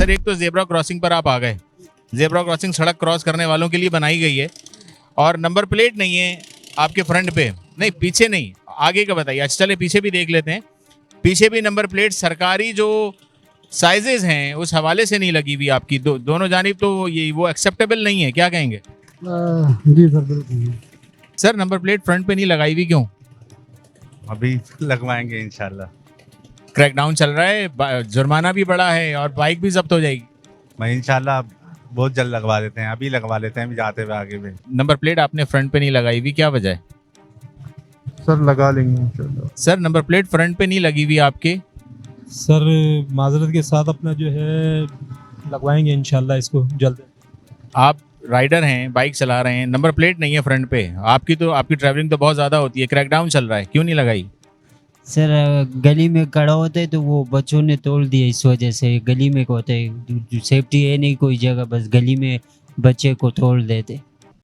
سر ایک تو zebra crossing پر آپ آ گئے. زیبرا کراسنگ سڑک کراس کرنے والوں کے لیے بنائی گئی ہے اور نمبر پلیٹ نہیں ہے آپ کے فرنٹ پہ, نہیں پیچھے نہیں, آگے کا بتائیے. اچھا چلے پیچھے بھی دیکھ لیتے ہیں. پیچھے بھی نمبر پلیٹ سرکاری جو سائزز ہیں اس حوالے سے نہیں لگی ہوئی آپ کی دونوں جانب, تو یہ وہ ایکسیپٹیبل نہیں ہے, کیا کہیں گے؟ جی سر بالکل. سر نمبر پلیٹ فرنٹ پہ نہیں لگائی ہوئی کیوں؟ ابھی لگوائیں گے انشاءاللہ. کریک ڈاؤن چل رہا ہے, جرمانہ بھی بڑا ہے اور بائک بھی ضبط ہو جائے گی. میں انشاءاللہ بہت جلد لگوا دیتے ہیں, ابھی لگوا لیتے ہیں, ابھی جاتے ہوئے آگے بھی. نمبر پلیٹ آپ نے فرنٹ پہ نہیں لگائی ہوئی, کیا وجہ ہے؟ سر لگا لیں گے انشاءاللہ. سر نمبر پلیٹ فرنٹ پہ نہیں لگی ہوئی آپ کے, سر معذرت کے ساتھ اپنا جو ہے لگوائیں گے انشاءاللہ اس کو جلد. آپ رائڈر ہیں, بائک چلا رہے ہیں, نمبر پلیٹ نہیں ہے فرنٹ پہ, آپ کی ٹریولنگ تو بہت زیادہ ہوتی ہے, کریک ڈاؤن چل رہا ہے, کیوں نہیں لگائی؟ سر گلی میں کھڑا ہوتا ہے تو وہ بچوں نے توڑ دیا, اس وجہ سے گلی میں ہوتا ہے, سیفٹی ہے نہیں کوئی جگہ, بس گلی میں بچے کو توڑ دیتے.